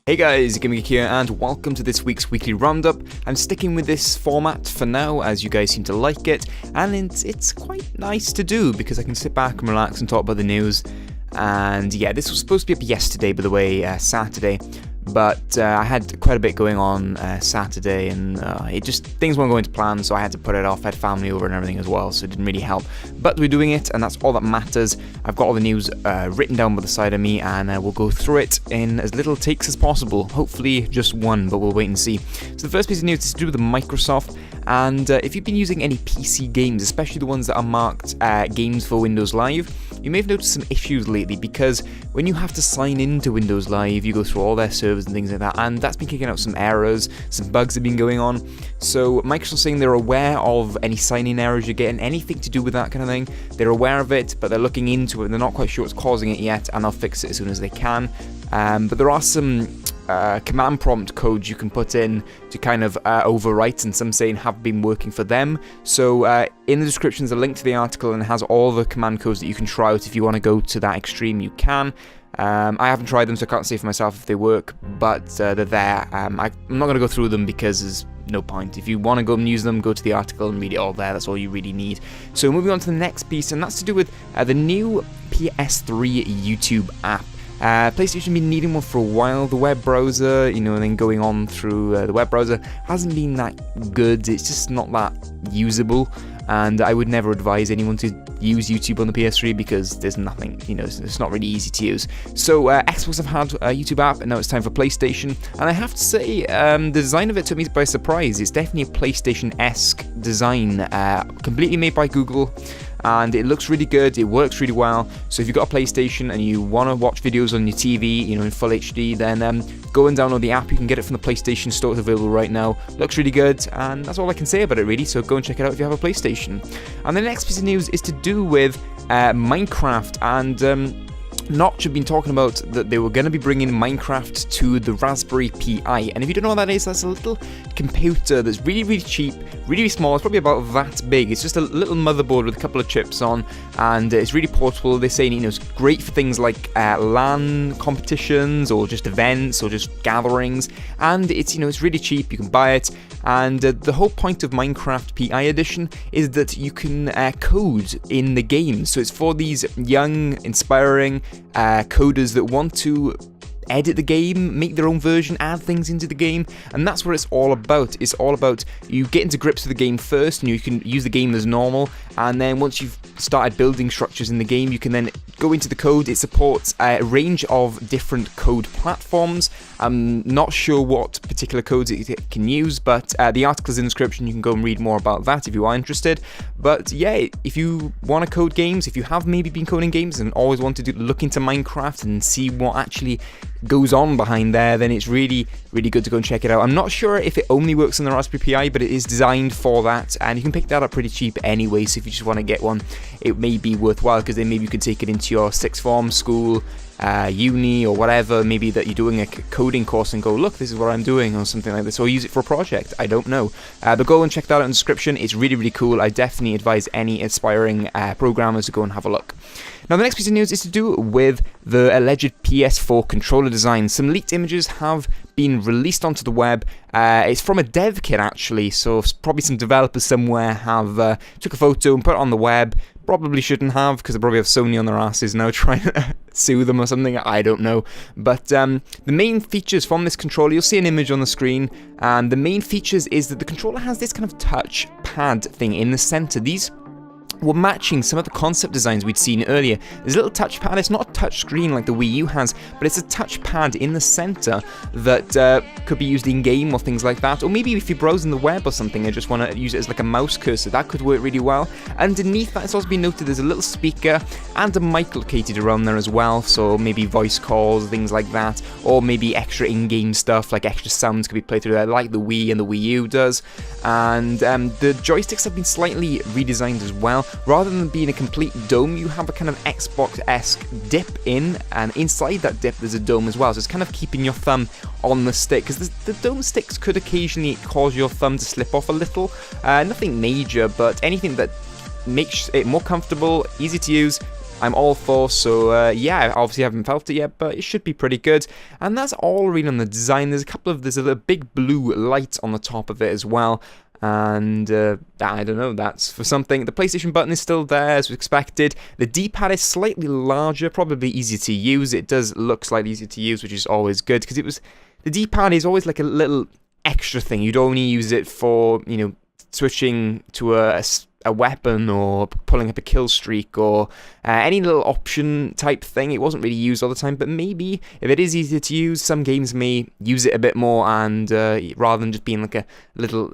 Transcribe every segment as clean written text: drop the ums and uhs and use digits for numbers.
Hey guys, Gimmick here and welcome to this week's weekly roundup. I'm sticking with this format for now as you guys seem to like it, and it's quite nice to do because I can sit back and relax and talk about the news. And yeah, this was supposed to be up yesterday, by the way, Saturday, but I had quite a bit going on Saturday, and things weren't going to plan, so I had to put it off. I had family over and everything as well, so it didn't really help. But we're doing it, and that's all that matters. I've got all the news written down by the side of me, and we'll go through it in as little takes as possible. Hopefully just one, but we'll wait and see. So the first piece of news is to do with Microsoft, and if you've been using any PC games, especially the ones that are marked games for Windows Live, you may have noticed some issues lately, because when you have to sign into Windows Live, you go through all their servers and things like that, and that's been kicking out some errors, some bugs have been going on. So Microsoft's saying they're aware of any sign-in errors you're getting, anything to do with that kind of thing. They're aware of it, but they're looking into it, and they're not quite sure what's causing it yet, and they'll fix it as soon as they can. But there are some command prompt codes you can put in to kind of overwrite, and some saying have been working for them. So in the description is a link to the article, and it has all the command codes that you can try out. If you want to go to that extreme, you can. I haven't tried them, so I can't say for myself if they work, but they're there. I'm not going to go through them because there's no point. If you want to go and use them, go to the article and read it all there. That's all you really need. So moving on to the next piece, and that's to do with the new PS3 YouTube app. PlayStation has been needing one for a while. The web browser, and then going on through the web browser hasn't been that good. It's just not that usable, and I would never advise anyone to use YouTube on the PS3 because there's nothing, it's not really easy to use. So Xbox have had a YouTube app, and now it's time for PlayStation, and I have to say the design of it took me by surprise. It's definitely a PlayStation-esque design, completely made by Google, and it looks really good, it works really well. So if you've got a PlayStation and you want to watch videos on your TV, in full HD, then go and download the app. You can get it from the PlayStation Store. It's available right now. Looks really good, and that's all I can say about it really, so go and check it out if you have a PlayStation. And the next piece of news is to do with Minecraft, and Notch have been talking about that they were going to be bringing Minecraft to the Raspberry Pi, and if you don't know what that is, that's a little computer that's really, really cheap, really small. It's probably about that big. It's just a little motherboard with a couple of chips on, and it's really portable. They're saying it's great for things like LAN competitions or just events or just gatherings, and it's it's really cheap. You can buy it, and the whole point of Minecraft Pi Edition is that you can code in the game. So it's for these young, inspiring coders that want to edit the game, make their own version, add things into the game, and that's what it's all about. It's all about you get into grips with the game first, and you can use the game as normal, and then once you've started building structures in the game, you can then go into the code. It supports a range of different code platforms. I'm not sure what particular codes it can use, but the article is in the description. You can go and read more about that if you are interested. But yeah, if you want to code games, if you have maybe been coding games and always wanted to look into Minecraft and see what actually goes on behind there, then it's really, really good to go and check it out. I'm not sure if it only works on the Raspberry Pi, but it is designed for that, and you can pick that up pretty cheap anyway. So if you just want to get one, it may be worthwhile, because then maybe you can take it into your sixth form school, uni or whatever, maybe that you're doing a coding course and go, look, this is what I'm doing, or something like this, or use it for a project. I don't know, but go and check that out in the description. It's really, really cool. I definitely advise any aspiring programmers to go and have a look. Now the next piece of news is to do with the alleged PS4 controller design. Some leaked images have been released onto the web. It's from a dev kit actually, so probably some developers somewhere have took a photo and put it on the web. Probably shouldn't have, because they probably have Sony on their asses now trying to sue them or something, I don't know. But the main features from this controller, you'll see an image on the screen, and the main features is that the controller has this kind of touch pad thing in the center. These were matching some of the concept designs we'd seen earlier. There's a little touchpad. It's not a touch screen like the Wii U has, but it's a touchpad in the center that could be used in game or things like that. Or maybe if you're browsing the web or something and just want to use it as like a mouse cursor, that could work really well. Underneath that, it's also been noted there's a little speaker and a mic located around there as well, so maybe voice calls, things like that, or maybe extra in-game stuff, like extra sounds could be played through there, like the Wii and the Wii U does. And the joysticks have been slightly redesigned as well. Rather than being a complete dome, you have a kind of Xbox-esque dip in, and inside that dip there's a dome as well, so it's kind of keeping your thumb on the stick, because the dome sticks could occasionally cause your thumb to slip off a little. Nothing major, but anything that makes it more comfortable, easy to use, I'm all for. So yeah, obviously I haven't felt it yet, but it should be pretty good. And that's all really on the design. There's a big blue light on the top of it as well. And I don't know, that's for something. The PlayStation button is still there as expected. The D-pad is slightly larger, probably easier to use. It does look slightly easier to use, which is always good, because the D-pad is always like a little extra thing. You'd only use it for, you know, switching to a weapon or pulling up a kill streak or any little option type thing. It wasn't really used all the time, but maybe if it is easier to use, some games may use it a bit more, and rather than just being like a little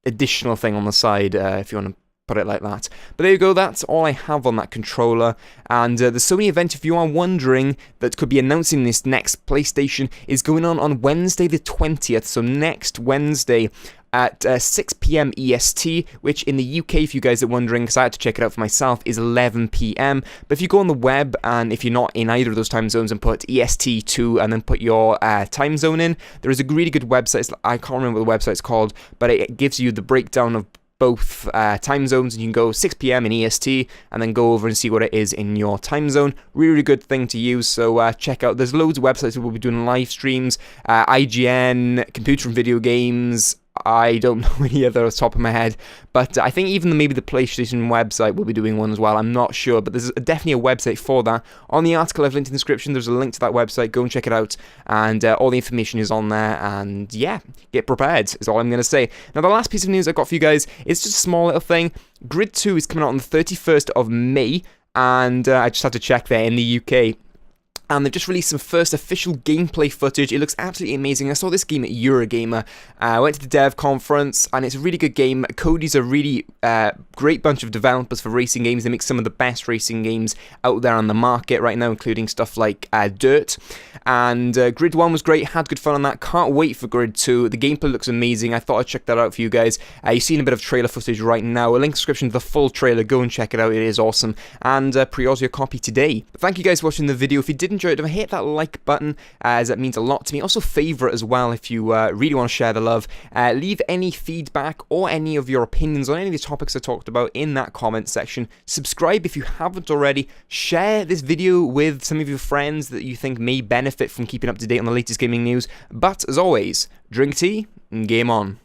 additional thing on the side, if you want to put it like that. But there you go, that's all I have on that controller. And the Sony event, if you are wondering, that could be announcing this next PlayStation is going on Wednesday the 20th, so next Wednesday at 6 PM EST, which in the UK, if you guys are wondering, because I had to check it out for myself, is 11 PM. But if you go on the web, and if you're not in either of those time zones, and put EST2 and then put your time zone in, there is a really good website. I can't remember what the website's called, but it gives you the breakdown of both time zones, and you can go 6 PM in EST and then go over and see what it is in your time zone. Really, really good thing to use, so check out. There's loads of websites that will be doing live streams, IGN, Computer and Video Games. I don't know any other off the top of my head, but I think even maybe the PlayStation website will be doing one as well. I'm not sure, but there's definitely a website for that. On the article I've linked in the description, there's a link to that website. Go and check it out, and all the information is on there, and yeah, get prepared is all I'm going to say. Now, the last piece of news I've got for you guys is just a small little thing. Grid 2 is coming out on the 31st of May, and I just had to check there in the UK. And they've just released some first official gameplay footage. It looks absolutely amazing. I saw this game at Eurogamer. I went to the dev conference, and it's a really good game. Cody's a really great bunch of developers for racing games. They make some of the best racing games out there on the market right now, including stuff like Dirt. And Grid 1 was great. Had good fun on that. Can't wait for Grid 2. The gameplay looks amazing. I thought I'd check that out for you guys. You've seen a bit of trailer footage right now. A link in the description to the full trailer. Go and check it out. It is awesome. And pre-order your copy today. But thank you guys for watching the video. If you did enjoy it, don't hit that like button, as that means a lot to me. Also favourite as well if you really want to share the love. Leave any feedback or any of your opinions on any of the topics I talked about in that comment section. Subscribe if you haven't already. Share this video with some of your friends that you think may benefit from keeping up to date on the latest gaming news. But as always, drink tea and game on.